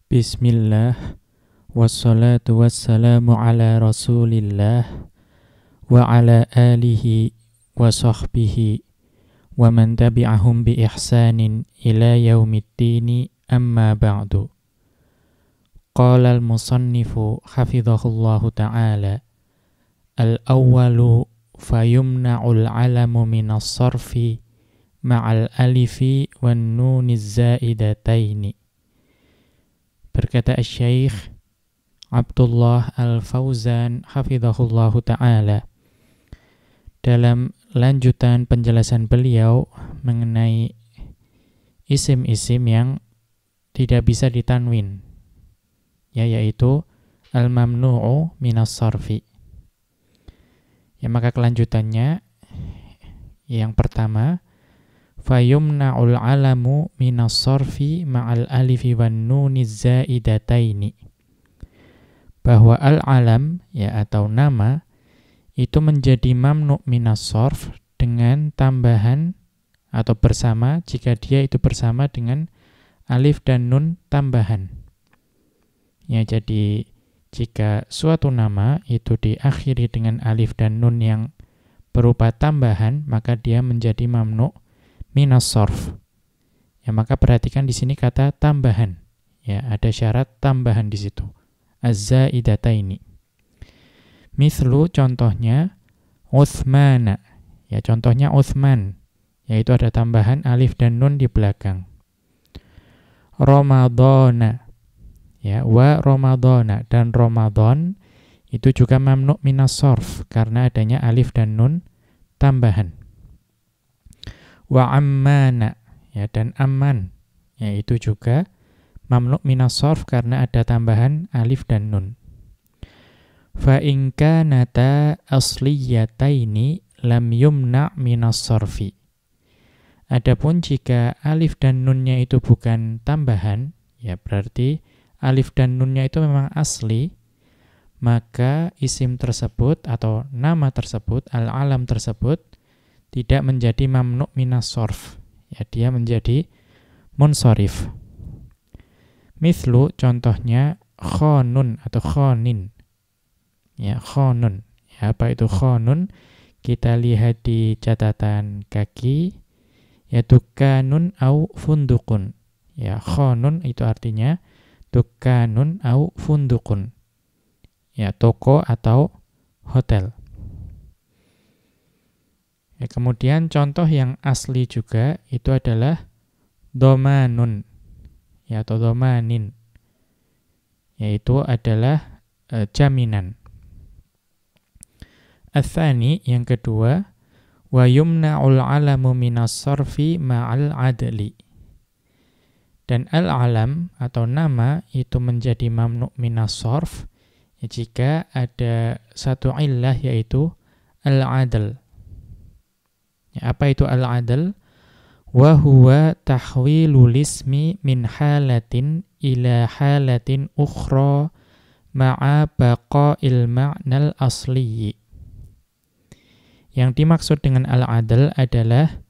Bismillah, wassalatu wassalamu ala rasulillah, wa ala alihi wa sahbihi, wa man tabi'ahum bi ihsanin ila yaumiddini amma ba'du. Qala al-musannifu hafidhahullahu ta'ala, al-awwalu fayumna'ul alamu minas sarfi ma'al alifi wan nuniz zaidataini. Berkata Asy-Syaikh Abdullah Al-Fauzan hafizahullahu ta'ala dalam lanjutan penjelasan beliau mengenai isim-isim yang tidak bisa ditanwin, yaitu al-mamnu'u minas sarfi. Maka kelanjutannya yang pertama, fayumna'ul alamu minas sarfi ma'al alifi wan nuniz zaidataini. Bahwa al-alam atau nama itu menjadi mamnu' minas sarf dengan tambahan atau bersama jika dia itu bersama dengan alif dan nun tambahan. Jadi jika suatu nama itu diakhiri dengan alif dan nun yang berupa tambahan, maka dia menjadi mamnu' minas sarf. Maka perhatikan di sini kata tambahan. Ada syarat tambahan di situ. Az-zaidataini. Mithlu contohnya Uthmana. Contohnya Uthman, yaitu ada tambahan alif dan nun di belakang. Ramadhana. Wa Ramadhana, dan Ramadan itu juga mamnu' minas sarf karena adanya alif dan nun tambahan. Wa ammana, dan amman, itu juga mamnu' minas sarf karena ada tambahan alif dan nun. Fa in kanata asliyataini lam yumna' minas sarfi. Adapun jika alif dan nunnya itu bukan tambahan, berarti alif dan nunnya itu memang asli, maka isim tersebut atau nama tersebut, al-alam tersebut tidak menjadi mamnu' minas sarf. Dia menjadi munsharif. Mithlu contohnya khonun atau khonin. Khonun. Apa itu khonun? Kita lihat di catatan kaki, yaitu kanun au fundukun. Khonun itu artinya dukanun au fundukun. Toko atau hotel. Kemudian contoh yang asli juga itu adalah domanun, atau domanin, yaitu adalah jaminan. Ats-tsani, yang kedua, wa yumna'ul alamu minas sarfi ma'al adli. Dan al-alam atau nama itu menjadi mamnu' minas sarf jika ada satu illah, yaitu al-adl. Apa itu al-adl? Wa huwa tahwilul ismi min halatin ila halatin ukhra ma'a baqa'il ma'nal asli. Yang dimaksud dengan al-adl adalah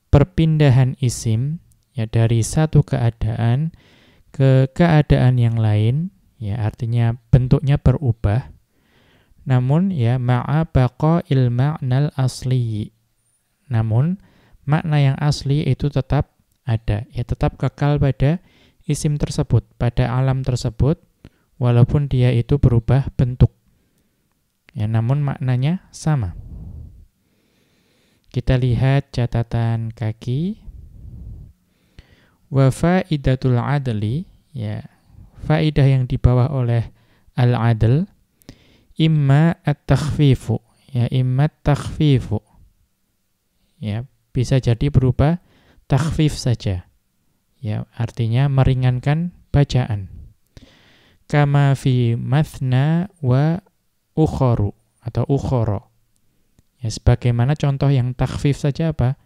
perpindahan isim dari satu keadaan ke keadaan yang lain, artinya bentuknya berubah, namun ma'a baqa'il ma'nal asli. Namun makna yang asli itu tetap ada, tetap kekal pada isim tersebut, pada alam tersebut, walaupun dia itu berubah bentuk. Namun maknanya sama. Kita lihat catatan kaki. Wa faidatul adli, faidah yang dibawa oleh al-adl, imma at-takhfifu, imma at-takhfifu. Bisa jadi berupa takhfif saja. Artinya meringankan bacaan. Kama fi mathna wa ukhoru atau ukhoro. Sebagaimana contoh yang takhfif saja apa?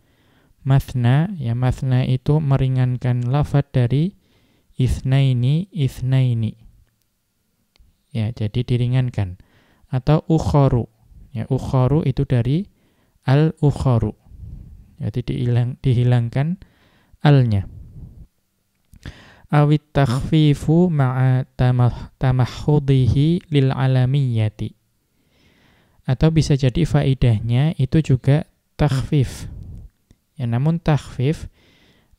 Mathna, mathna itu meringankan lafadz dari itsnaini, itsnaini. Jadi diringankan. Atau ukhoru. Ukhoru itu dari al-ukhoru. Jadi dihilangkan al-nya. awit takhfifu ma'a tamahhudihi lil alamiyati. Atau bisa jadi faidahnya itu juga takhfif. Ya, namun takhfif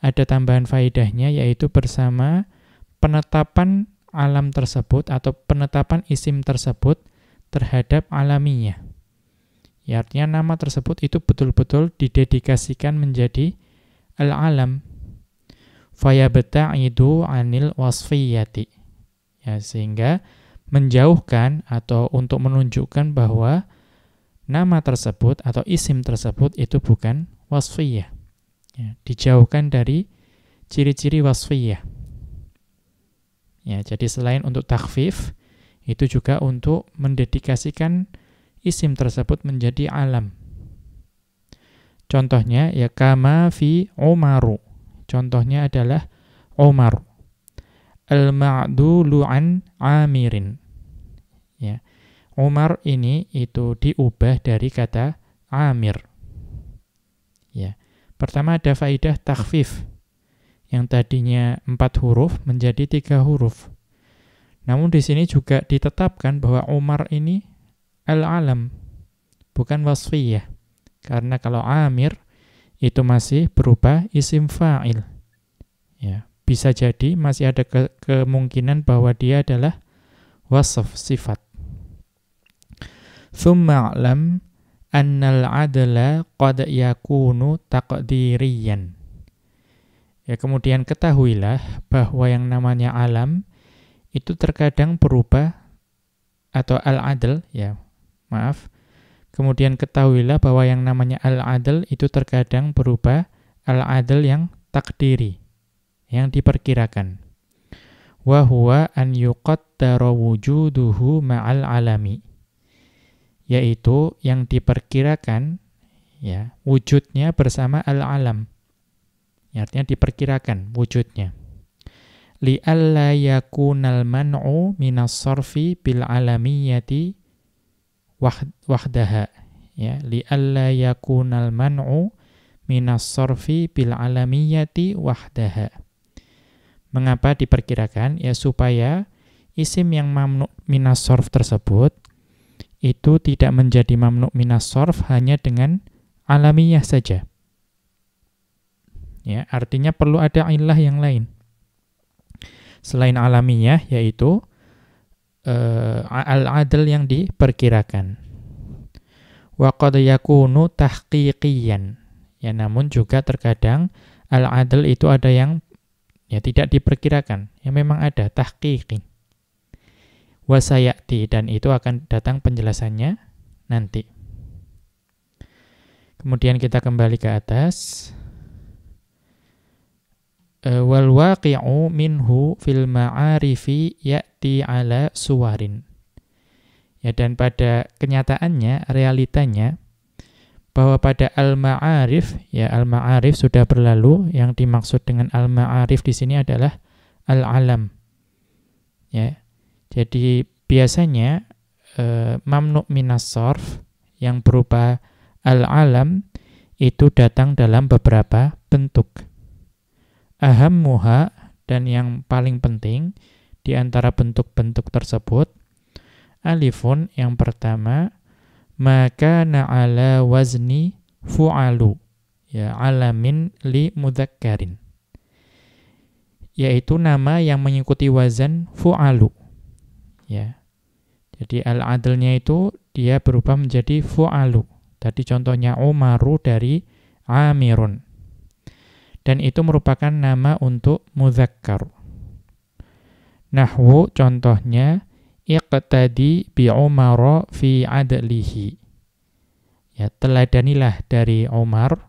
ada tambahan faidahnya, yaitu bersama penetapan alam tersebut atau penetapan isim tersebut terhadap alamiyah. Ya, artinya nama tersebut itu betul-betul didedikasikan menjadi al-alam. Fayabta'idu anil wasfiyati. Ya, sehingga menjauhkan atau untuk menunjukkan bahwa nama tersebut atau isim tersebut itu bukan wasfiyah. Ya, dijauhkan dari ciri-ciri wasfiyah. Ya, jadi selain untuk takhfif, itu juga untuk mendedikasikan isim tersebut menjadi alam. Contohnya ya kama fi Umaru. Contohnya adalah Umar. Al-ma'dulu an Amirin. Ya. Umar ini itu diubah dari kata Amir. Ya. Pertama ada faidah takhfif, yang tadinya 4 huruf menjadi 3 huruf. Namun di sini juga ditetapkan bahwa Umar ini al-alam, bukan wasfiyah. Karena kalau Amir itu masih berupa isim fa'il. Ya, bisa jadi masih ada kemungkinan bahwa dia adalah wasf, sifat. Tsumma a'lam annal adla qad yakunu taqdiriyan. Ya, kemudian ketahuilah bahwa yang namanya alam itu terkadang berubah, atau al-adl, ya, maaf. Kemudian ketahuilah bahwa yang namanya al-adl itu terkadang berubah al-adl yang takdiri, yang diperkirakan. Wa huwa an yuqaddara wujuduhu ma'al alami. Yaitu yang diperkirakan, ya, wujudnya bersama al-alam. Ya, artinya diperkirakan wujudnya. Li'alla yakunal man'u minas sarfi bil alamiyati wahdaha. Ya, li'alla yakunal man'u minas sarfi bil alamiyati wahdaha. Mengapa diperkirakan? Ya, supaya isim yang mamnu' minas sarf tersebut itu tidak menjadi mamnu' minas sarf hanya dengan alamiyah saja. Ya, artinya perlu ada illah yang lain selain alamiyah, yaitu al-adl yang diperkirakan. Wa qad yakunu tahqiqiyan. Ya, namun juga terkadang al-adl itu ada yang ya tidak diperkirakan, yang memang ada tahqiqi. Wa sayati, dan itu akan datang penjelasannya nanti. Kemudian kita kembali ke atas. Wal waqi'u minhu fil ma'arifi ya'ti ala suwarin. Ya, dan pada kenyataannya, realitanya, bahwa pada al-ma'arif, ya, al-ma'arif sudah berlalu, yang dimaksud dengan al-ma'arif di sini adalah al-alam. Ya. Jadi biasanya mamnu' minas sarf yang berupa al-alam itu datang dalam beberapa bentuk. Ahammuha, dan yang paling penting di antara bentuk-bentuk tersebut, alifun, yang pertama, maka na'ala wazni fu'alu, ya, alamin li mudzakkarin, yaitu nama yang mengikuti wazan fu'alu. Ya. Jadi al-adlnya itu dia berubah menjadi fu'alu. Tadi contohnya Umaru dari Amirun. Dan itu merupakan nama untuk mudzakkar. Nahwu, contohnya iqtadi bi Umara fi adlihi. Ya, teladanilah dari Umar,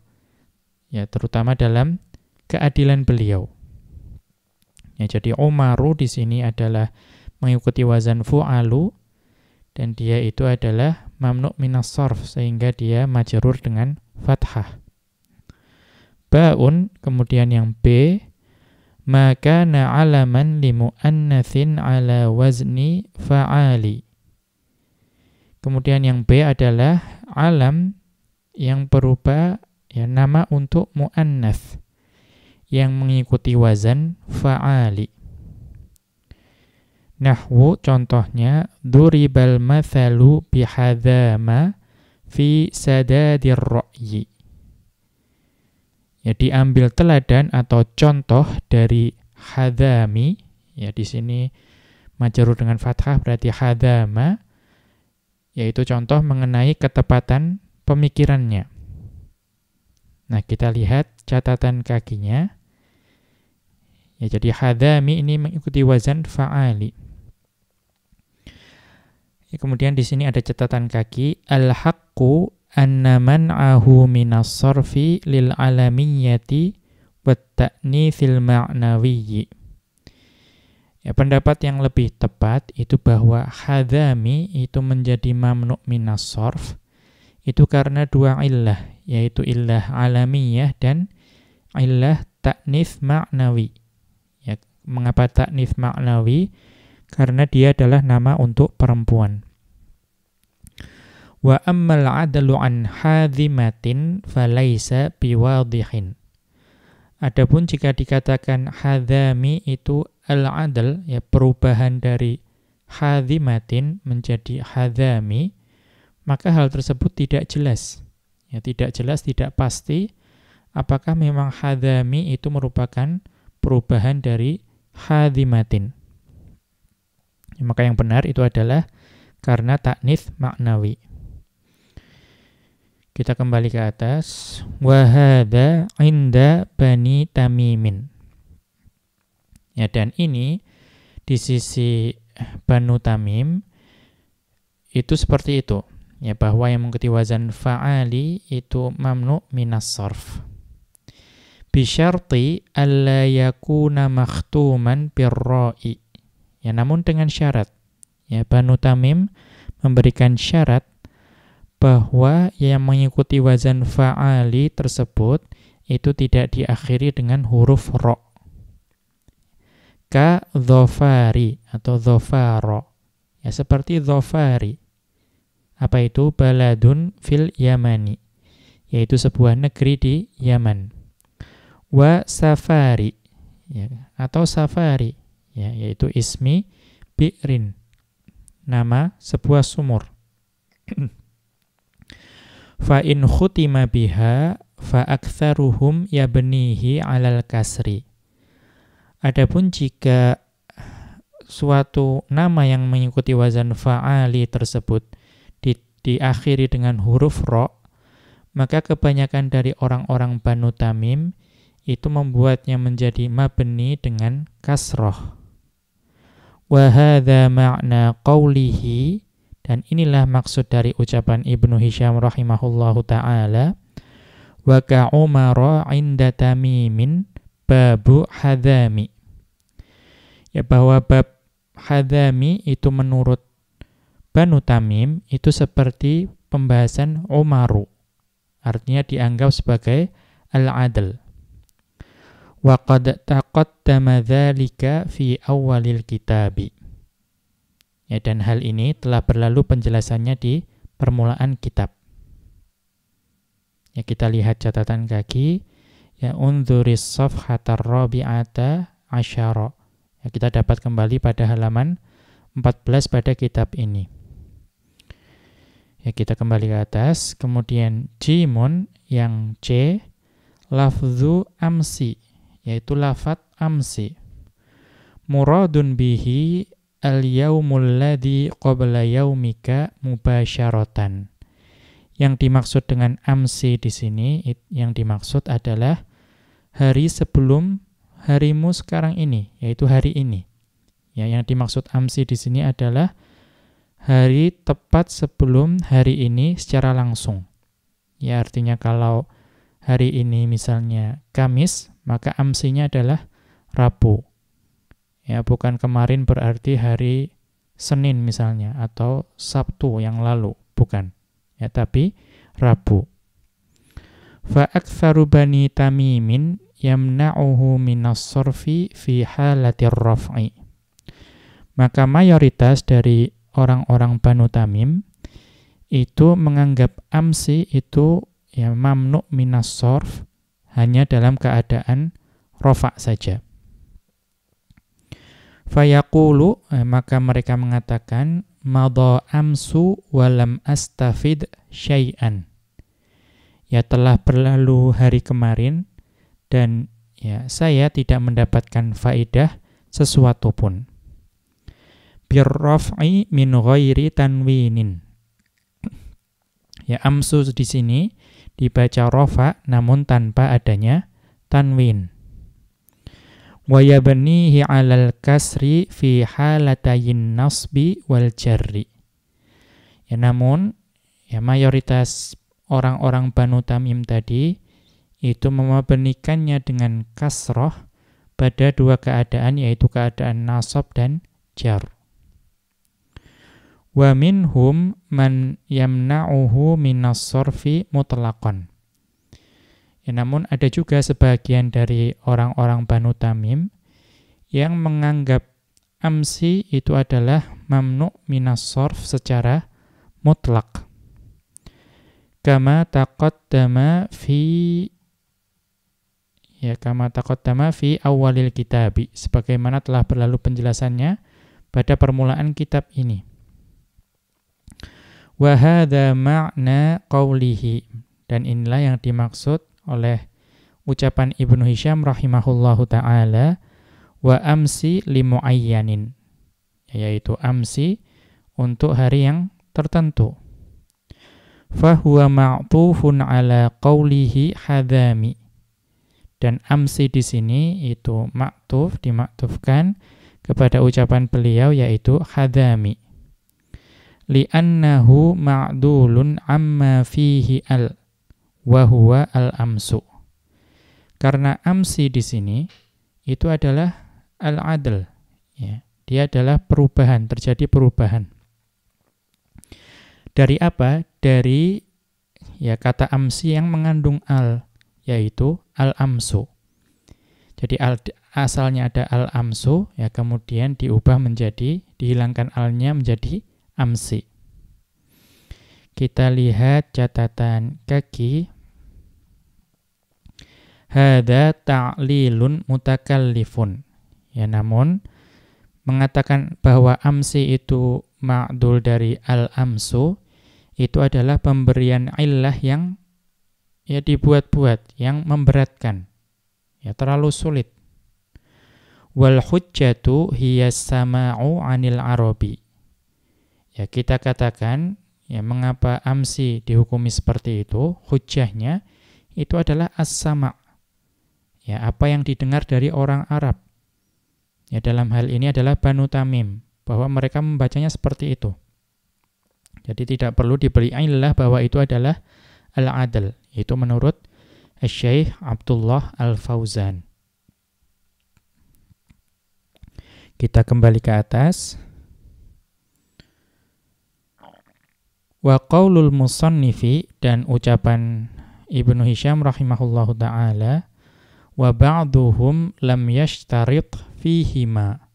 ya, terutama dalam keadilan beliau. Ya, jadi Umaru di sini adalah mengikuti wazan fu'alu, dan dia itu adalah mamnu' minas sarf, sehingga dia majrur dengan fathah. Ba'un, kemudian yang B, maka na'alaman limu'annathin ala wazni fa'ali. Kemudian yang B adalah alam yang berupa, ya, nama untuk mu'annath, yang mengikuti wazan fa'ali. Nahwu contohnya duribal mathalu bihadzama fi sadadir ra'yi. Ya, diambil teladan atau contoh dari hadzami, ya di sini majrur dengan fathah berarti hadzama, yaitu contoh mengenai ketepatan pemikirannya. Nah, kita lihat catatan kakinya. Ya, jadi hadzami ini mengikuti wazan fa'ali. Ya, kemudian di sini ada catatan kaki, al-haqqu anna man'ahu minas sarfi lil alamiyyati wat ta'nitsil ma'nawiyyi. Ya, pendapat yang lebih tepat itu bahwa hadzami itu menjadi mamnu' minas sarf itu karena dua illah, yaitu illah alamiyah dan illah ta'nits ma'nawi. Ya, mengapa ta'nits ma'nawi? Karena dia adalah nama untuk perempuan. Wa ammal 'adlu an hadzimatin falaisa biwadhihin. Adapun jika dikatakan hadzami itu al-'adl, ya perubahan dari hadzimatin menjadi hadzami, maka hal tersebut tidak jelas. Ya, tidak jelas, tidak pasti apakah memang hadzami itu merupakan perubahan dari hadzimatin. Ya, maka yang benar itu adalah karena ta'nits ma'nawi. Kita kembali ke atas. Wa hadza 'inda Bani Tamimin. Ya, dan ini di sisi Banu Tamim itu seperti itu. Ya, bahwa yang mengikuti wazan fa'ali itu mamnu' minas sarf. Bi syarti alla yakuna makhtuman birra'i. Ya, namun dengan syarat. Ya, Banu Tamim memberikan syarat bahwa yang mengikuti wazan fa'ali tersebut itu tidak diakhiri dengan huruf ro. Ka dhofari atau dhofaro. Ya, seperti dhofari. Apa itu? Baladun fil Yamani. Yaitu sebuah negeri di Yaman. Wa safari. Ya, atau safari. Ya, yaitu ismi bi'rin. Nama sebuah sumur. Fa in khutima biha fa aktsaruhum yabnihi 'alal kasri. Adapun jika suatu nama yang mengikuti wazan fa'ali tersebut diakhiri dengan huruf ro, maka kebanyakan dari orang-orang Banu Tamim itu membuatnya menjadi mabni dengan kasroh. Wa hadza ma'na qawlihi, dan inilah maksud dari ucapan Ibnu Hisham rahimahullahu ta'ala, wa ka'umara 'inda Tamimin babu hadzami. Ya, bahwa bab hadzami itu menurut Banu Tamim itu seperti pembahasan Umaru. Artinya dianggap sebagai al-'adl. Wa qad taqaddama dzalika fi awwalil kitabi. Ya, dan hal ini telah berlalu penjelasannya di permulaan kitab. Ya, kita lihat catatan kaki. Ya, unzuris safhatar rabi'ata asyara. Ya, kita dapat kembali pada halaman 14 pada kitab ini. Ya, kita kembali ke atas. Kemudian jimun yang C, lafzu amsi, yaitu lafat amsi. Muradun bihi al-yaumul ladzi qabla yaumika mubasyaratan. Yang dimaksud dengan amsi di sini, yang dimaksud adalah hari sebelum harimu sekarang ini, yaitu hari ini. Ya, yang dimaksud amsi di sini adalah hari tepat sebelum hari ini secara langsung. Ya, artinya kalau hari ini misalnya Kamis, maka amsinya adalah Rabu. Ya, bukan kemarin berarti hari Senin misalnya, atau Sabtu yang lalu, bukan. Ya, tapi Rabu. Fa aktsaru Bani Tamimin yamna'uhu minas sarfi fi halatir raf'i. Maka mayoritas dari orang-orang Banu Tamim itu menganggap amsi itu ya mamnu' minas sarf hanya dalam keadaan rofa saja. Fayaqulu, maka mereka mengatakan, madha amsu walam astafid syai'an. Ya, telah berlalu hari kemarin dan ya saya tidak mendapatkan faedah sesuatu pun. Birraf'i min ghairi tanwinin. Ya, amsu di sini dibaca rafa namun tanpa adanya tanwin. Wa yabnihi 'alal kasri fi halatayin nasbi wal jarri. Ya, namun ya mayoritas orang-orang Banu Tamim tadi itu memabnikannya dengan kasrah pada dua keadaan, yaitu keadaan nasab dan jar. Wa minhum man yamna'uhu minas sarfi mutlaqan. Ya, namun ada juga sebagian dari orang-orang Banu Tamim yang menganggap amsi itu adalah mamnu' minas sarf secara mutlak. Kama taqaddama fi awalil kitabi, sebagaimana telah berlalu penjelasannya pada permulaan kitab ini. Wa hadza ma'na qawlihi, dan inilah yang dimaksud oleh ucapan Ibnu Hisham rahimahullahu ta'ala, wa amsi limuayyanin, yaitu amsi untuk hari yang tertentu. Fahuwa ma'tufun ala qawlihi hadami, dan amsi di sini itu ma'tuf, dimaktufkan kepada ucapan beliau yaitu hadami. Li'annahu ma'dulun amma fihi al wa huwa al-amsu. Karena amsi di sini itu adalah al-adl, ya. Dia adalah perubahan, terjadi perubahan. Dari apa? Dari ya kata amsi yang mengandung al, yaitu al-amsu. Jadi asalnya ada al-amsu, ya, kemudian diubah menjadi, dihilangkan alnya menjadi amsi. Kita lihat catatan kaki. Hada ta'lilun mutakallifun. Ya, namun mengatakan bahwa amsi itu ma'dul dari al-amsu itu adalah pemberian illah yang ya dibuat-buat, yang memberatkan, ya terlalu sulit. Wal hujjatu hiya sama'u 'anil arabi. Ya, kita katakan ya mengapa amsi dihukumi seperti itu? Hujjahnya itu adalah as-sama'. Ya, apa yang didengar dari orang Arab. Ya, dalam hal ini adalah Banu Tamim, bahwa mereka membacanya seperti itu. Jadi tidak perlu diberi illah bahwa itu adalah al-adl. Itu menurut Syekh Abdullah Al-Fauzan. Kita kembali ke atas. Wa qaulul musannifi, dan ucapan Ibnu Hisham rahimahullahu ta'ala, wa ba'duhum lam yashtarit fihima,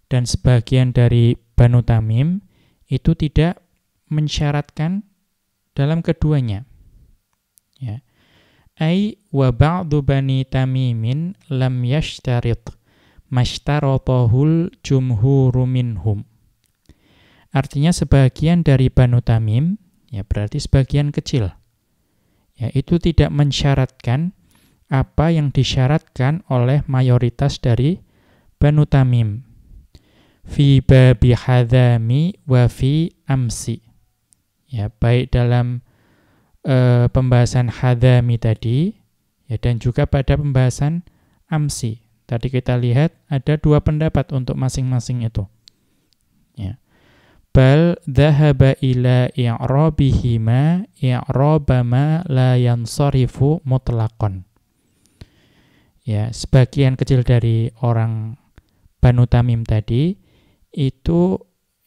dan sebagian dari Banu Tamim itu tidak mensyaratkan dalam keduanya. Ya. Ai wa ba'du bani tamimin lam yashtarit mashtaratahul jumhuru minhum. Artinya sebagian dari Banu Tamim, ya berarti sebagian kecil, ya itu tidak mensyaratkan apa yang disyaratkan oleh mayoritas dari Banu Tamim. Fi babi hadami wa fi amsi. Ya, baik dalam pembahasan hadami tadi, ya, dan juga pada pembahasan amsi. Tadi kita lihat ada dua pendapat untuk masing-masing itu. Ya. Bal dhahaba ila i'rabihima i'rabama la yansarifu mutlaqan. Ya, sebagian kecil dari orang Banu Tamim tadi itu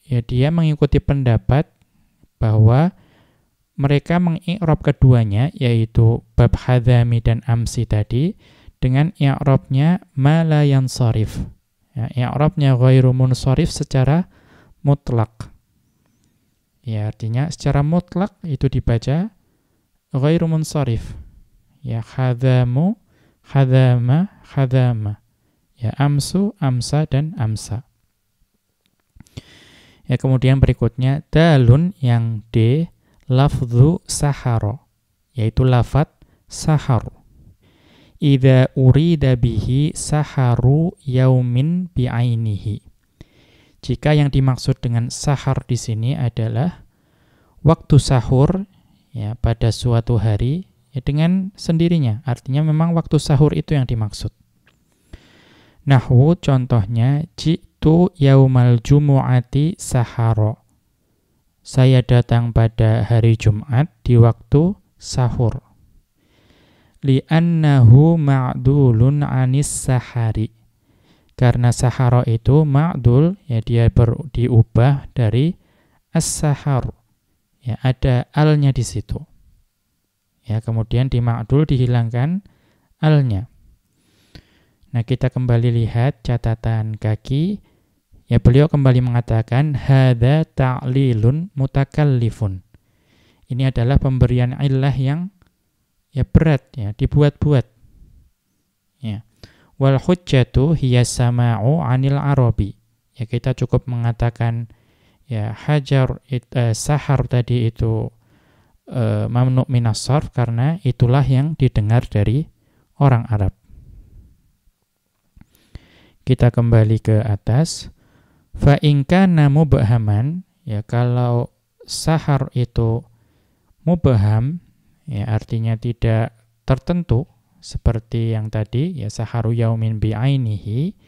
ya dia mengikuti pendapat bahwa mereka mengi'rab keduanya, yaitu bab hadami dan amsi tadi, dengan i'rabnya ma la yansarif. Ya, i'rabnya ghairu munsharif secara mutlak. Ya, artinya secara mutlak itu dibaca ghairu munsharif. Ya, hadamu, hadama, khadama. Ya, amsu, amsa, dan amsa. Ya, kemudian berikutnya dalun yang D, lafdhu saharo, yaitu lafad sahar. Idza urida bihi saharu yaumin bi'ainihi. Jika yang dimaksud dengan sahar di sini adalah waktu sahur ya pada suatu hari ya dengan sendirinya. Artinya memang waktu sahur itu yang dimaksud. Nahwu contohnya jitu yaumal jumu'ati saharo. Saya datang pada hari Jumat di waktu sahur. Li'annahu ma'dulun anis sahari. Karena sahara itu ma'dul, ya dia diubah dari as-sahar. Ya, ada alnya di situ. Ya, kemudian di ma'dul dihilangkan alnya. Nah, kita kembali lihat catatan kaki. Ya, beliau kembali mengatakan hadza ta'lilun mutakallifun. Ini adalah pemberian illah yang ya berat ya, dibuat-buat. Ya. Wal hujjatu hiya sama'u 'anil Arabi. Ya, kita cukup mengatakan ya hajar sahar tadi itu mamnu' minas sarf karena itulah yang didengar dari orang Arab. Kita kembali ke atas. Fa in kana mubhaman, ya kalau sahar itu mubham, ya artinya tidak tertentu seperti yang tadi ya saharu yaumin bi'ainihi,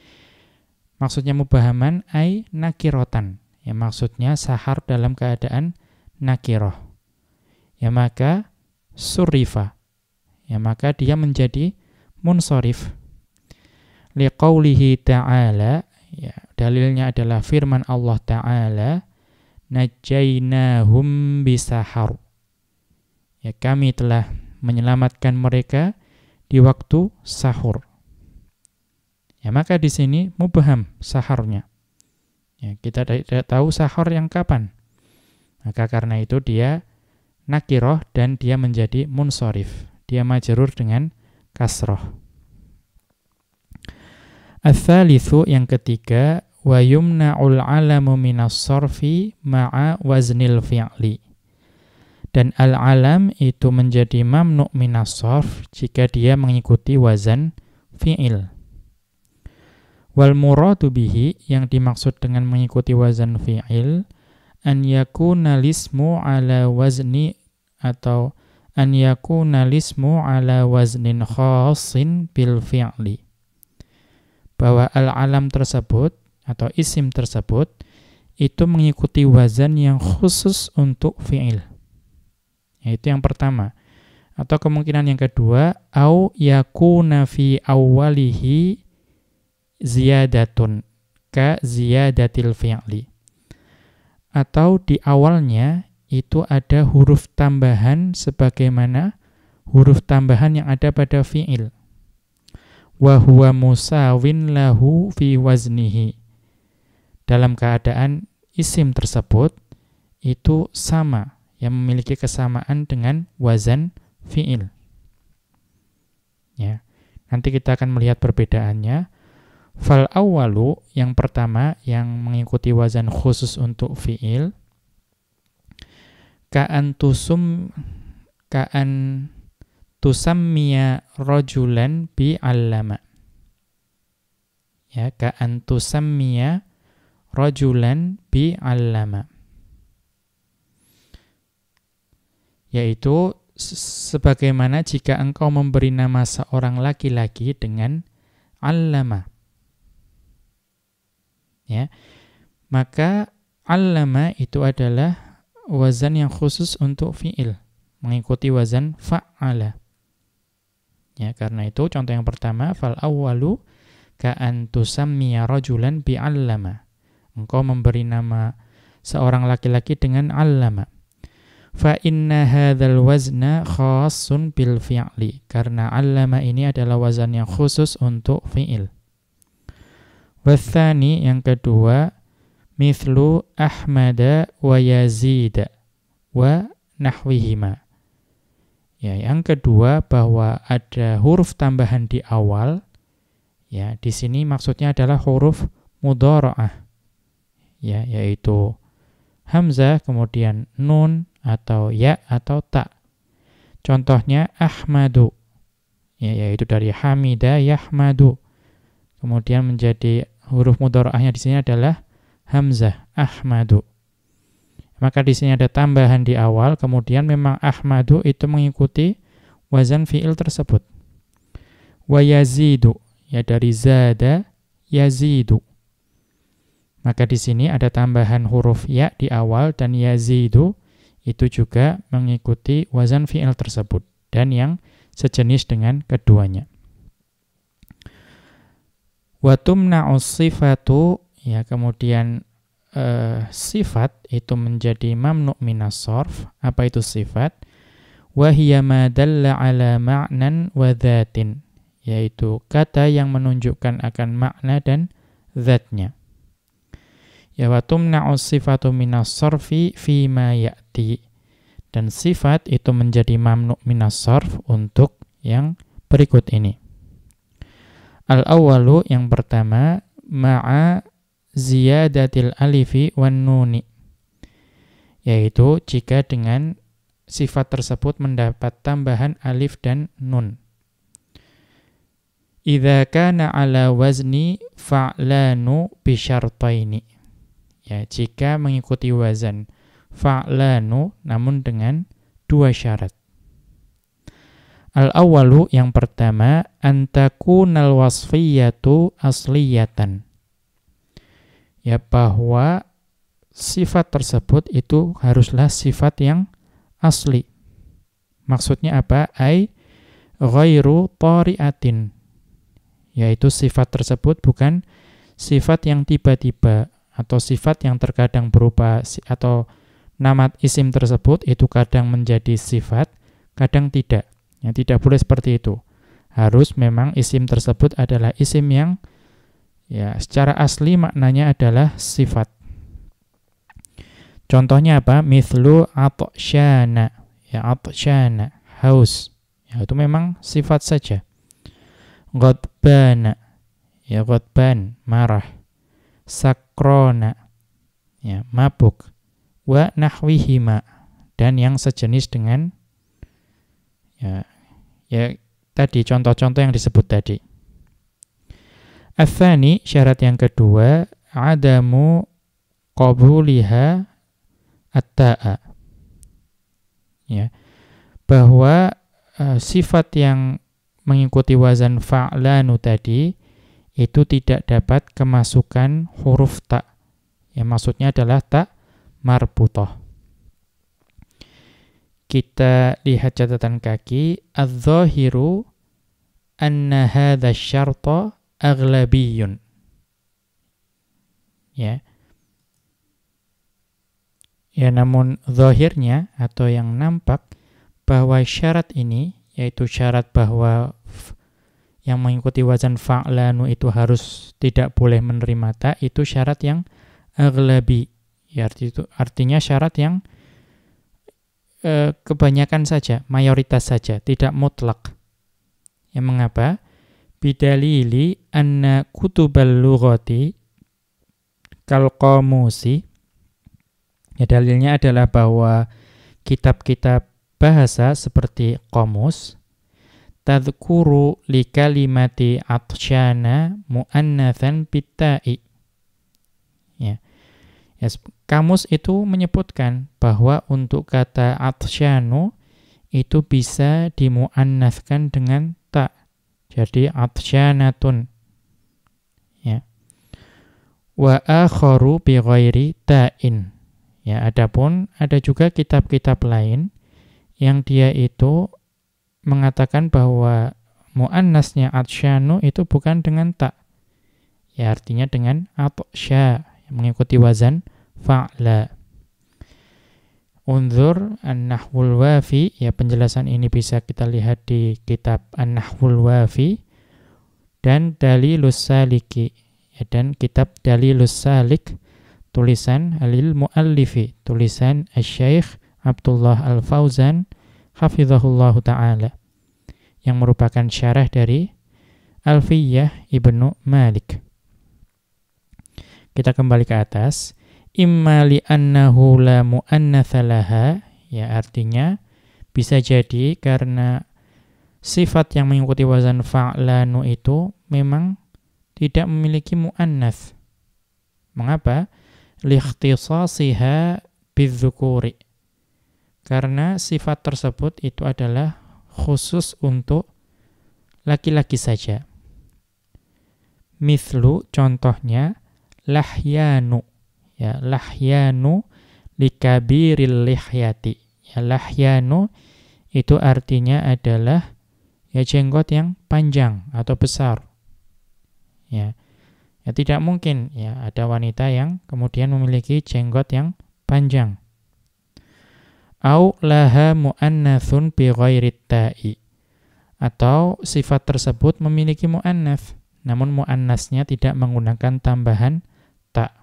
maksudnya mubhaman ai nakirotan, ya maksudnya sahar dalam keadaan nakiroh, ya maka surifa, ya maka dia menjadi munsorif. Liqaulihi ta'ala, ya dalilnya adalah firman Allah Ta'ala, najainahum bisahar, ya kami telah menyelamatkan mereka di waktu sahur. Ya, maka di sini mubham saharnya. Ya, kita tidak tahu sahur yang kapan. Maka karena itu dia nakiroh dan dia menjadi munsorif. Dia majrur dengan kasroh. Ats-tsalitsu yang ketiga, wa yumna'ul 'alamu minas sarfi ma'a waznil fi'li. Dan al-alam itu menjadi mamnu' minas sarf jika dia mengikuti wazan fi'il. Wal muradu bihi, yang dimaksud dengan mengikuti wazan fi'il, an yakuna lismu ala wazni atau an yakuna lismu ala waznin khassin bil fi'li. Bahwa al-alam tersebut atau isim tersebut itu mengikuti wazan yang khusus untuk fi'il. Yaitu yang pertama. Atau kemungkinan yang kedua, au yakuna fi awwalihi ziyadatun ka ziyadatil fi'li. Atau di awalnya itu ada huruf tambahan sebagaimana huruf tambahan yang ada pada fi'il. Wa huwa musawin lahu fi waznihi. Dalam keadaan isim tersebut itu sama, yang memiliki kesamaan dengan wazan fi'il. Ya. Nanti kita akan melihat perbedaannya. Fal awwalu, yang pertama yang mengikuti wazan khusus untuk fi'il, ka'an tusammiya rajulan bi'allama. Ya, ka'an tusammiya rajulan bi'allama. Yaitu sebagaimana jika engkau memberi nama seorang laki-laki dengan allama. Ya. Maka allama itu adalah wazan yang khusus untuk fi'il, mengikuti wazan fa'ala. Ya, karena itu contoh yang pertama, fal awwalu ka'an tusammiya rajulan bi'allama. Engkau memberi nama seorang laki-laki dengan allama. Fa inna hadzal wazna khassun bil fi'li, karena allama ini adalah wazan yang khusus untuk fi'il. Watsani, yang kedua, mithlu Ahmada wa Yazid wa nahwihima. Ya, yang kedua bahwa ada huruf tambahan di awal Ya, di sini maksudnya adalah huruf mudhara'ah. Ya, yaitu hamzah, kemudian nun atau ya atau ta. Contohnya ahmadu. Ya, yaitu dari hamida yahmadu. Kemudian menjadi huruf mudhara'ahnya di sini adalah hamzah, ahmadu. Maka di sini ada tambahan di awal, kemudian memang ahmadu itu mengikuti wazan fi'il tersebut. Wa yazidu, ya dari zada yazidu. Maka di sini ada tambahan huruf ya di awal dan yazidu itu juga mengikuti wazan fi'il tersebut dan yang sejenis dengan keduanya. Wa tumna'us sifatu, ya kemudian sifat itu menjadi mamnu' minas sarf. Apa itu sifat? Wa hiya ma dalla ala ma'nan wa dhatin, yaitu kata yang menunjukkan akan makna dan zatnya. Ya wa tumna'us sifatu minas sarfi fi ma ya'ti, dan sifat itu menjadi mamnu' minas sarf untuk yang berikut ini. Al-awwalu, yang pertama, ma'a ziyadatil alifi wan nuni, yaitu jika dengan sifat tersebut mendapat tambahan alif dan nun. Idza kana ala wazni fa'lanu bi syartaini, ya jika mengikuti wazan fa'lanu namun dengan dua syarat. Al-awwalu, yang pertama, antakunal wasfiyatu asliyatan, ya bahwa sifat tersebut itu haruslah sifat yang asli. Maksudnya apa? Ai ghairu tari'atin, yaitu sifat tersebut bukan sifat yang tiba-tiba atau sifat yang terkadang berupa atau nama isim tersebut itu kadang menjadi sifat, kadang tidak. Ya, tidak boleh seperti itu. Harus memang isim tersebut adalah isim yang ya secara asli maknanya adalah sifat. Contohnya apa? Mithlu atsyana. Ya, atsyana, haus. Ya, itu memang sifat saja. Ghadbana. Ya, ghadban, marah. Sakrona. Ya, mabuk. Wa nahwihima, dan yang sejenis dengan ya tadi contoh-contoh yang disebut tadi. Ats-tsani, syarat yang kedua, adamu qabuliha at-ta'a. Ya, bahwa sifat yang mengikuti wazan fa'lanu tadi itu tidak dapat kemasukan huruf ta. Ya, maksudnya adalah ta marbutah. Kita lihat catatan kaki. Adz-dzahiru anna hadza syarta aghlabiyyun. Ya. Ya, namun zahirnya atau yang nampak bahwa syarat ini, yaitu syarat bahwa yang mengikuti wazan fa'lanu itu harus tidak boleh menerima ta, itu syarat yang aghlabi. Ya, artinya syarat yang kebanyakan saja, mayoritas saja, tidak mutlak. Yang mengapa? Bidalili anna kutubal lughati kal qamusi. Ya, dalilnya adalah bahwa kitab-kitab bahasa seperti qamus tadhkuru li kalimati atsyana muannatsan bitta'i. Ya. Kamus itu menyebutkan bahwa untuk kata atsyanu itu bisa dimuannatskan dengan ta. Jadi atsyanatun. Ya. Wa akharu bi ghairi ta'in. Ya, adapun ada juga kitab-kitab lain yang dia itu mengatakan bahwa muannasnya atsyanu itu bukan dengan ta. Ya, artinya dengan atsya, mengikuti wazan fa'la. Unzur An-Nahwul Wafi, ya penjelasan ini bisa kita lihat di kitab An-Nahwul Wafi dan Dalilus Saliki, ya, dan kitab Dalilus Salik tulisan Halil Muallifi, tulisan Asy-Syaikh Abdullah Al-Fauzan hafizahullahu ta'ala, yang merupakan syarah dari Alfiyah Ibnu Malik. Kita kembali ke atas. Imma li'annahu la mu'annatsa laha, ya artinya bisa jadi karena sifat yang mengikuti wazan fa'lanu itu memang tidak memiliki mu'annats. Mengapa? Liikhtisasiha bidzukuri. Karena sifat tersebut itu adalah khusus untuk laki-laki saja. Mithlu, contohnya, lahyanu. Ya, lahyanu likabiril lihyati. Ya, lahyanu itu artinya adalah ya jenggot yang panjang atau besar. Ya, ya tidak mungkin ya ada wanita yang kemudian memiliki jenggot yang panjang. Au laha mu'annatsun bi ghairi ta'i. Atau sifat tersebut memiliki mu'annats, namun mu'annasnya tidak menggunakan tambahan ta.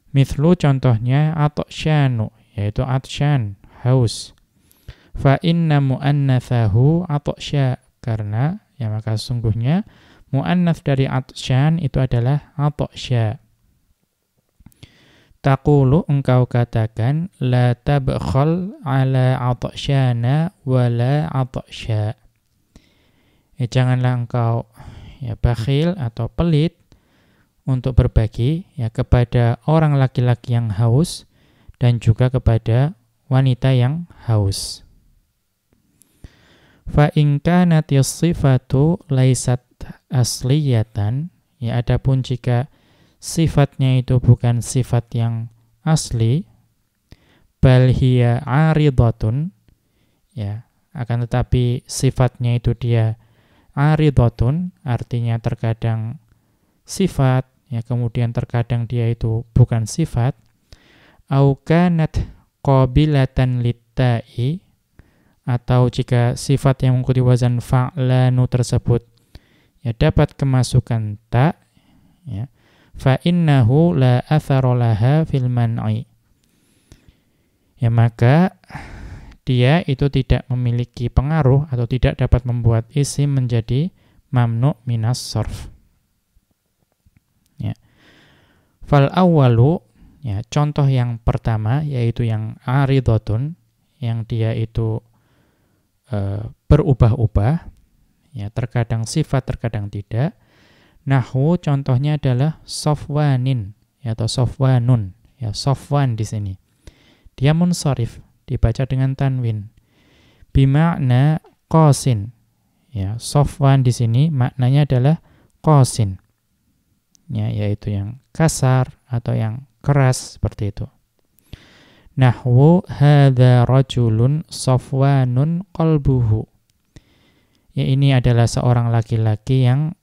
Mithlu, contohnya, atsyanu, yaitu atsyan, haus. Fa inna mu'annatsahu atsya, karena ya maka sesungguhnya mu'annats dari atsyan itu adalah atsya. Taqulu, engkau katakan, la tabkhal ala atsyana wala atsya. Ya, janganlah engkau ya bakhil atau pelit untuk berbagi ya kepada orang laki-laki yang haus dan juga kepada wanita yang haus. Fa in kanatis sifatu laisat asliyatan, ya adapun jika sifatnya itu bukan sifat yang asli, bal hiya aridatun, ya akan tetapi sifatnya itu dia aridatun, artinya terkadang sifat, ya kemudian terkadang dia itu bukan sifat, au kanat qabilatan litta'i, atau jika sifat yang mengikuti wazan fa'lanu tersebut ya dapat kemasukan ta, ya fa innahu la athara laha fil man'i, ya maka dia itu tidak memiliki pengaruh atau tidak dapat membuat isim menjadi mamnu minas sarf. Ya. Fal awwalu, ya contoh yang pertama yaitu yang aridatun, yang dia itu berubah-ubah, ya terkadang sifat terkadang tidak. Nahwu, contohnya adalah sofwanin, ya, atau sofwanun, ya sofwan di sini. Dia munsharif, dibaca dengan tanwin. Bima'na qasin, ya sofwan di sini maknanya adalah qasin, ya yaitu yang kasar atau yang keras seperti itu. Nahwu hadza rajulun sofwanun qalbuhu, ya ini adalah seorang laki-laki yang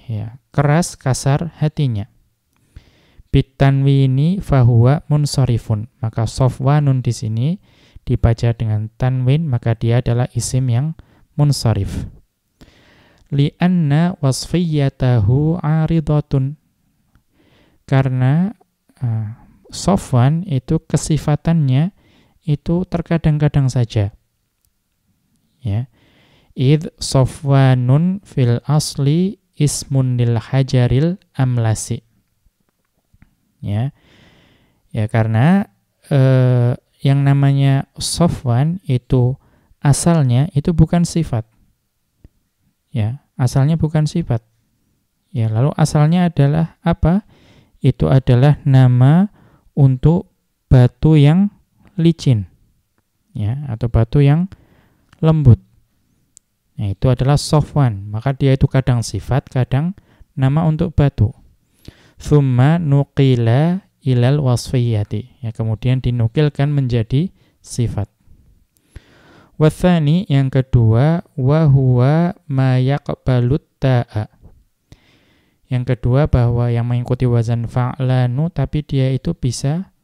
ya keras kasar hatinya. Bitanwini fahuwa munsharifun, maka sofwanun di sini dibaca dengan tanwin, maka dia adalah isim yang munsharif. Li'anna wasfiyatahu aridatun, karena Sofwan itu kesifatannya itu terkadang-kadang saja. Ya. Id Sofwanun fil asli ismun lil hajaril amlasi. Ya. Ya karena yang namanya Sofwan itu asalnya itu bukan sifat. Ya, asalnya bukan sifat. Ya, lalu asalnya adalah apa? Itu adalah nama untuk batu yang licin, ya, atau batu yang lembut. Nah, itu adalah sofwan, maka dia itu kadang sifat, kadang nama untuk batu. Tsumma nuqila ilal wasfiyati, ya, kemudian dinukilkan menjadi sifat. Watsani, yang kedua, wa huwa ma yaqbalut ta'a. Yang kedua, bahwa yang mengikuti wazan fa'lanu tapi dia itu bisa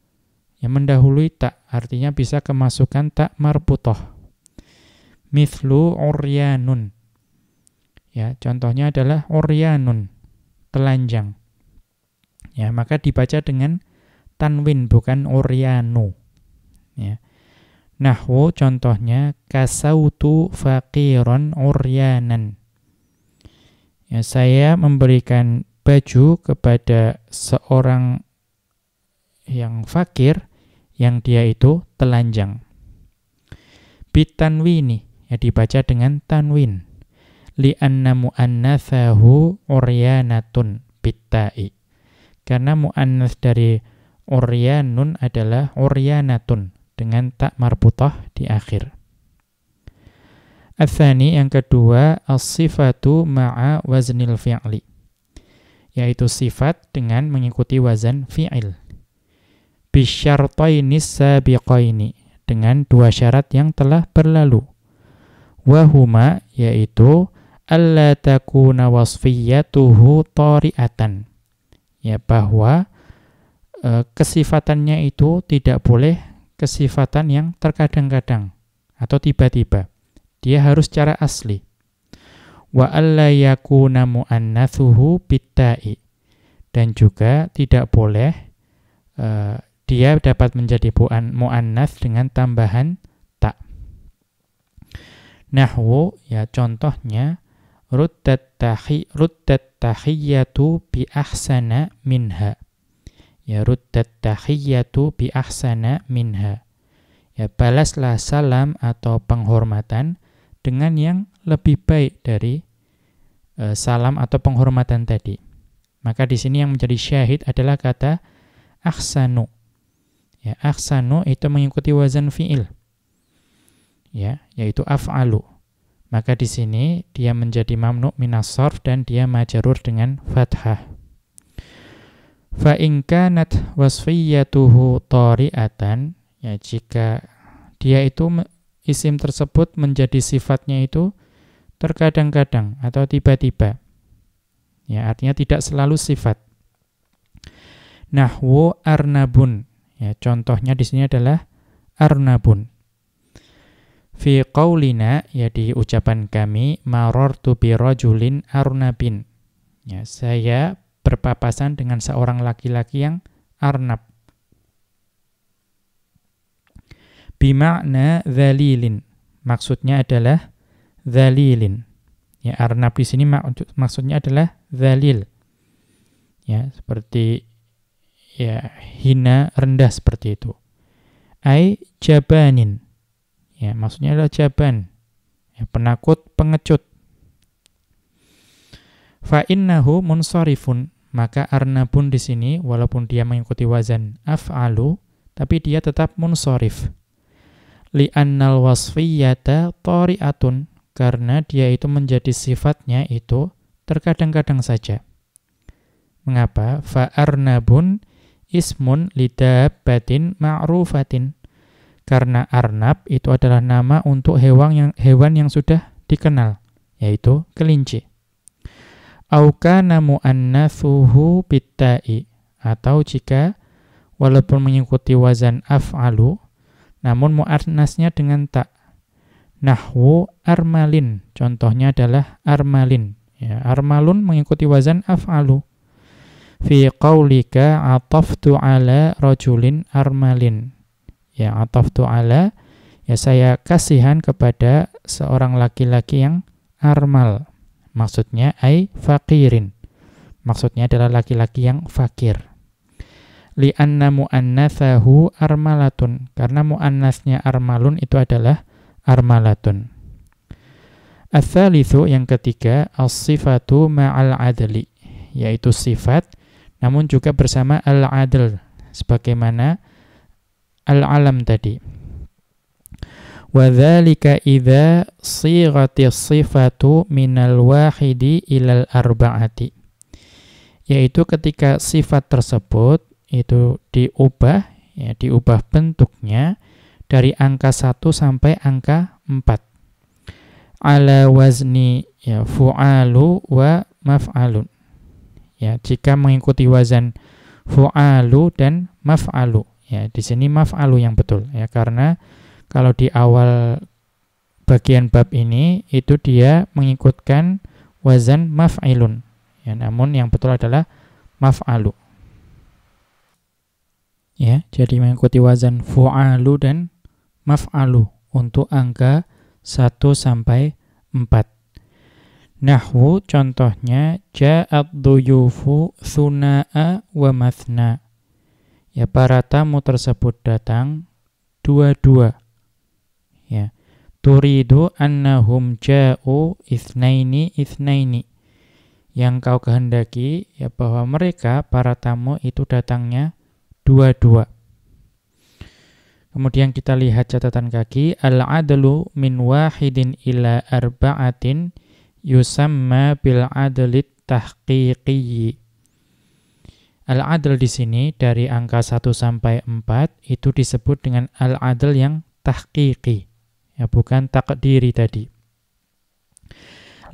ya mendahului tak, artinya bisa kemasukan tak marbutoh. Mithlu uryanun, ya contohnya adalah uryanun, telanjang, ya maka dibaca dengan tanwin bukan uryanu, ya. Nahwu, contohnya kasautu faqiron uryanan, Ya, saya memberikan baju kepada seorang yang fakir yang dia itu telanjang. Bitanwini, ya dibaca dengan tanwin. Li'anna mu'annatsahu uryanatun bitta'i. Karena mu'annats dari uryanun adalah uryanatun dengan tak marbutah di akhir. Ats-tsani, yang kedua, as-sifatu ma'a waznil fi'li, yaitu sifat dengan mengikuti wazan fi'il. Bisyartainis sabiqaini, dengan dua syarat yang telah berlalu. Wahuma, yaitu alla takuna wasfiyatuhu tari'atan, ya bahwa kesifatannya itu tidak boleh kesifatan yang terkadang-kadang atau tiba-tiba. Dia harus secara asli. Wa alla yakuna mu'annatsuhu bitta'i, dan juga tidak boleh dia dapat menjadi mu'annats dengan tambahan ta. Nahwu, ya contohnya, ruddat tahiyyatu bi ahsana minha. Ya, ruddat tahiyyatu bi ahsana minha. Ya, balaslah salam atau penghormatan dengan yang lebih baik dari salam atau penghormatan tadi. Maka di sini yang menjadi syahid adalah kata ahsanu. Ya, ahsanu itu mengikuti wazan fi'il. Ya, yaitu af'alu. Maka di sini dia menjadi mamnu' minas sarf dan dia majrur dengan fathah. Fa in kanat wasfiyatuhu tari'atan, ya jika dia itu isim tersebut menjadi sifatnya itu terkadang-kadang atau tiba-tiba. Ya, artinya tidak selalu sifat. Nahwu arnabun. Ya, contohnya di sini adalah arnabun. Fi qaulina, ya di ucapan kami, marartu bi rajulin arnabin. Ya, saya berpapasan dengan seorang laki-laki yang arnab. Bima'na dzalilin, maksudnya adalah dzalilin. Ya, arnab di sini maksudnya adalah dzalil. Ya, seperti ya hina, rendah, seperti itu. Ai jabanin. Ya, maksudnya adalah jaban. Ya, penakut, pengecut. Fa innahu munsharifun, maka arnabun di sini walaupun dia mengikuti wazan af'alu, tapi dia tetap munsharif. Li'annal wasfiyata tari'atun, karena dia itu menjadi sifatnya itu terkadang-kadang saja. Mengapa? Fa'arnabun ismun lidabbatin ma'rufatin, karena arnab itu adalah nama untuk hewan yang sudah dikenal, yaitu kelinci. Au kana mu'annatsuhu bitta'i, atau jika walaupun mengikuti wazan af'alu namun mu'annasnya dengan ta. Nahwu armalin, contohnya adalah armalin. Ya, armalun mengikuti wazan af'alu. Fi qaulika ataftu ala rajulin armalin. Ya, ataftu ala, ya saya kasihan kepada seorang laki-laki yang armal. Maksudnya ai faqirin. Maksudnya adalah laki-laki yang fakir. Li'anna mu'annatsahu armalatun, karena mu'annasnya armalun itu adalah armalatun. Ats-tsalitsu, yang ketiga, as-sifatu ma'al adli, yaitu sifat namun juga bersama al-adl, sebagaimana al-alam tadi. Wa dzalika idza sighatis sifatu minal wahidi ilal arba'ati, yaitu ketika sifat tersebut itu diubah, ya diubah bentuknya dari angka 1 sampai angka 4. Ala wazni, ya fu'alu wa maf'alun. Ya, jika mengikuti wazan fu'alu dan maf'alu. Ya, di sini maf'alu yang betul, ya, karena kalau di awal bagian bab ini itu dia mengikutkan wazan maf'ilun. Ya, namun yang betul adalah maf'alu. Ya, jadi mengikuti wazan fu'alu dan maf'alu untuk angka 1 sampai 4. Nahwu contohnya ja'ad duyufu thuna'a wa mathna. Ya, para tamu tersebut datang dua-dua. Ya. Turidu annahum ja'u itsnaini itsnaini. Yang kau kehendaki ya bahwa mereka para tamu itu datangnya dua-dua. Kemudian kita lihat catatan kaki, al-adlu min wahidin ila arba'atin yusamma bil adlit tahqiqi. Al-adl di sini dari angka 1 sampai 4 itu disebut dengan al-adl yang tahqiqi. Ya, bukan takdiri tadi.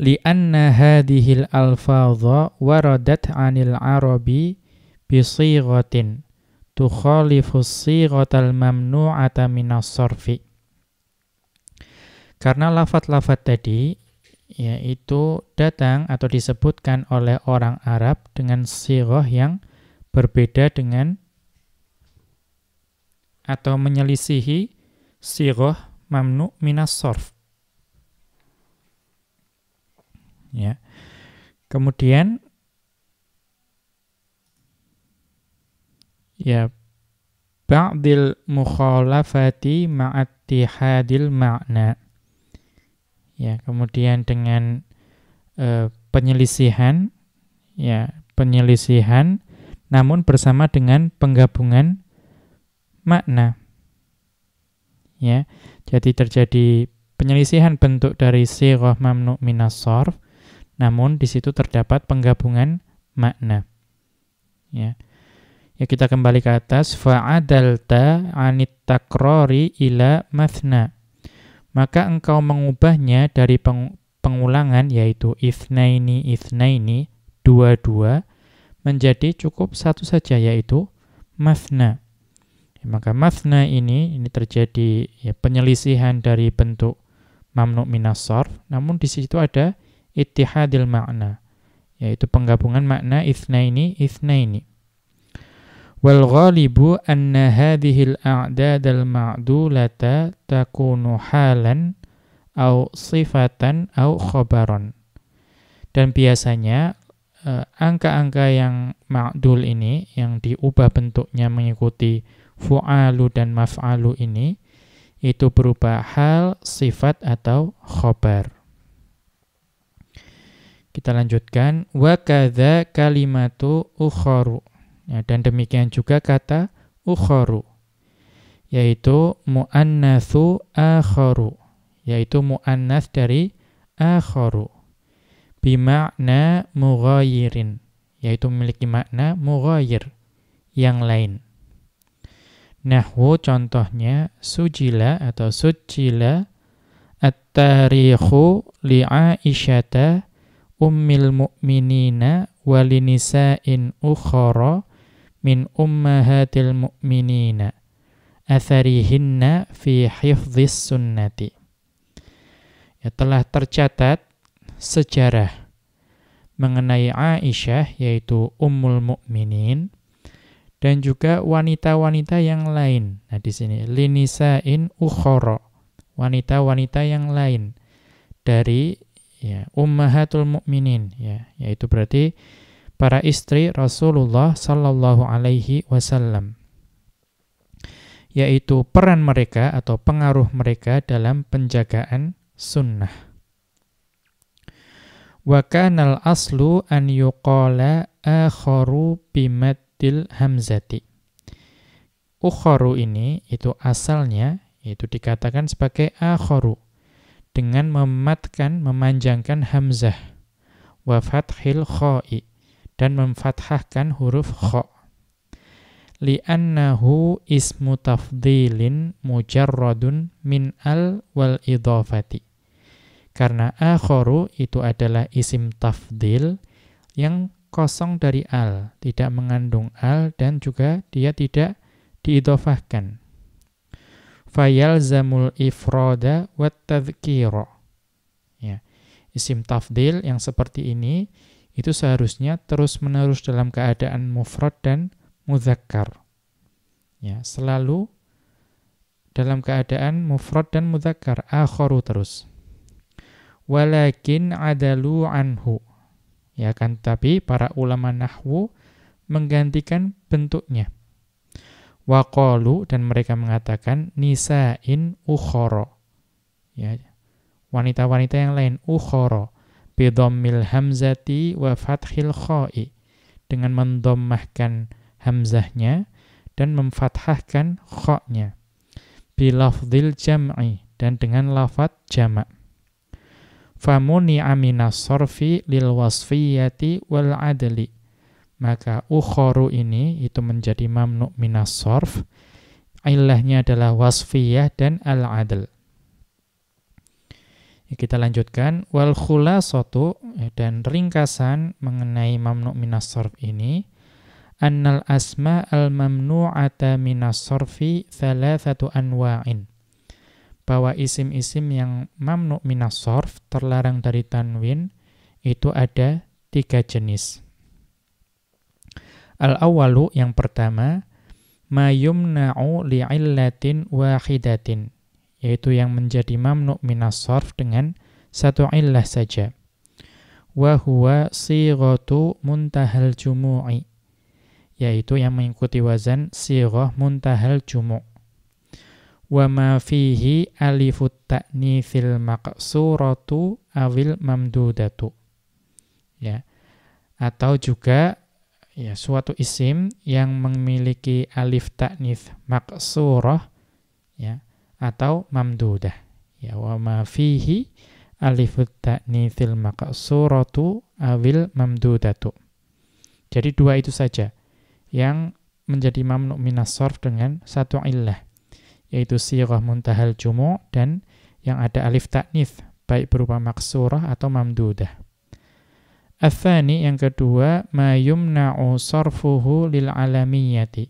Li'anna hadhil alfadha waradat 'anil arabi bi sighatin tukhalifu sighatal mamnu'ata minas sarfi. Karena lafaz-lafaz tadi yaitu datang atau disebutkan oleh orang Arab dengan sighah yang berbeda dengan atau menyelisihi sighah mamnu' minas sarf. Ya. Kemudian ya ba'dil mukhalafati ma'attihadil ma'na. Ya, kemudian dengan penyelisihan namun bersama dengan penggabungan makna. Ya, jadi terjadi penyelisihan bentuk dari sighah mamnu' minas sarf, namun di situ terdapat penggabungan makna. Ya. Ya, kita kembali ke atas, fa'adalta 'anit takrari ila mathna. Maka engkau mengubahnya dari pengulangan yaitu itsnaini itsnaini, dua-dua, menjadi cukup satu saja yaitu mathna. Ya, maka mathna ini terjadi ya, penyelisihan dari bentuk mamnu' minas sarf, namun di situ ada ittihadil makna, yaitu penggabungan makna itsnaini itsnaini. Wal ghalibu anna hadhil a'dadal ma'dulata takunu halan au sifatan au khabaron. Dan biasanya angka-angka yang ma'dul ini, yang diubah bentuknya mengikuti fu'alu dan maf'alu ini, itu berupa hal, sifat, atau khobar. Kita lanjutkan. Wa kadza kalimatu ukharu. Ya, dan demikian juga kata ukharu, yaitu mu'annatsu akharu, yaitu mu'annats dari akharu. Bima'na mughayirin, yaitu memiliki makna mughayir, yang lain. Nahwu contohnya sujila atau sujila at-tarikhu li'aisyata ummil mu'minina walinisa'in ukhara min ummahatil mu'minina atharihinna fi hifdhis sunnati. Ya, telah tercatat sejarah mengenai Aisyah yaitu ummul mukminin dan juga wanita-wanita yang lain. Nah, di sini linisa'in ukhara, wanita-wanita yang lain dari ya ummahatul mukminin, ya, yaitu berarti para istri Rasulullah sallallahu alaihi wasallam, yaitu peran mereka atau pengaruh mereka dalam penjagaan sunnah. Wa kanal aslu an yuqala akharu bimaddil hamzati. Ukharu ini itu asalnya itu dikatakan sebagai akharu dengan memanjangkan hamzah wa fathil kha'i dan memfathahkan huruf kha. Li'annahu ismu tafdhilin mujarradun min al wal idhafati. Karena akharu itu adalah isim tafdhil yang kosong dari al, tidak mengandung al dan juga dia tidak diidhofahkan. Fayalzamul ifrada wat tadhkira. Ya, isim tafdhil yang seperti ini itu seharusnya terus-menerus dalam keadaan mufrad dan mudzakkar. Ya, selalu dalam keadaan mufrad dan mudzakkar, akharu terus. walakin adalu anhu. Ya kan, tapi para ulama nahwu menggantikan bentuknya. Waqalu, dan mereka mengatakan nisa'in ukhara. Ya, wanita-wanita yang lain, ukhara bi dhammil hamzati wa fathil kha'i, dengan mendommahkan hamzahnya dan memfathahkan kha-nya. Bi lafdzil jam'i, dan dengan lafadz jamak. Famuni'a minas sarfi lil wasfiyati wal adli, maka ukharu ini itu menjadi mamnu' minas sarf, ilahnya adalah wasfiyah dan al-adl. Kita lanjutkan, wal khulasatu, dan ringkasan mengenai mamnu' minas sarf ini, annal asma al mamnu'ata minas sarfi thalathatu anwa'in, bahwa isim-isim yang mamnu' minas sarf, terlarang dari tanwin, itu ada 3 jenis. Al-awwalu, yang pertama, ma yumna'u li'illatin wahidatin, yaitu yang menjadi mamnu' minas sarf dengan satu illah saja. Wa huwa sighatu muntahal jumu'i, yaitu yang mengikuti wazan sighah muntahal jumu'. Wa ma fihi alifut ta'nitsil maqsuratu awil mamdudatu. Ya. Atau juga ya suatu isim yang memiliki alif ta'nits maqsurah, ya, atau mamdudah. Ya, wa ma fihi alifut ta'nitsil maqsuratu awil mamdudatu. Jadi 2 itu saja yang menjadi mamnu' minas sarf dengan satu illah, yaitu sighah muntahal jumu' dan yang ada alif ta'nits, baik berupa maqsurah atau mamdudah. Ats-tsani, yang kedua, ma yumna'u sarfuhu lil alamiyati,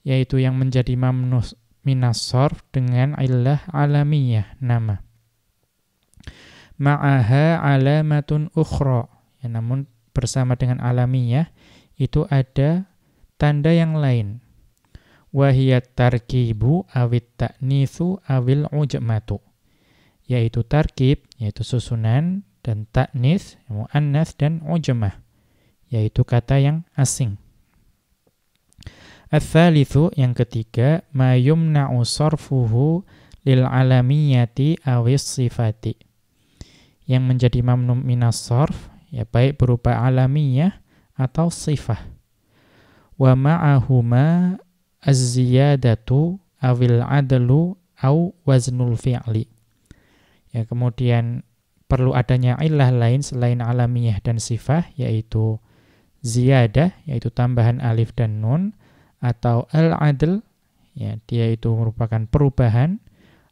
yaitu yang menjadi mamnu' minas sarf dengan illah alamiyah, nama. Ma'aha alamatun ukhra, ya, namun bersama dengan alamiyah itu ada tanda yang lain. Wahiyat tarkibu awit ta'nitsu awil ujmatu, yaitu tarkib, yaitu susunan, dan ta'nits, muannats, dan ujmah, yaitu kata yang asing. Ats-tsalitsu, yang ketiga, ma yumna'u sarfuhu lil alamiyati awis sifati, yang menjadi mamnu' minas sarf, ya baik berupa alamiyah atau sifah. Wa ma'ahuma az-ziyadatu awil adlu au waznul fi'li. Ya, kemudian perlu adanya illah lain selain alamiyah dan sifah, yaitu ziyadah, yaitu tambahan alif dan nun, atau al-adl, ya, dia itu merupakan perubahan,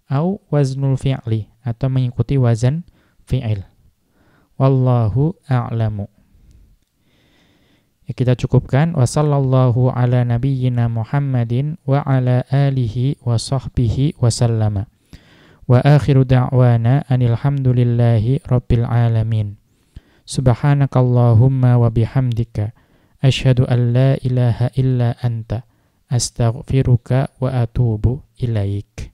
au waznul fi'li, atau mengikuti wazan fi'il. Wallahu a'lamu. Ya, kita cukupkan. Wa sallallahu ala nabiyyina Muhammadin wa ala alihi wa sahbihi wa sallama. Wa akhiru da'wana anil hamdulillahi rabbil alamin. Subhanakallahumma wa bihamdika asyhadu an la ilaha illa anta astaghfiruka wa atubu ilaik.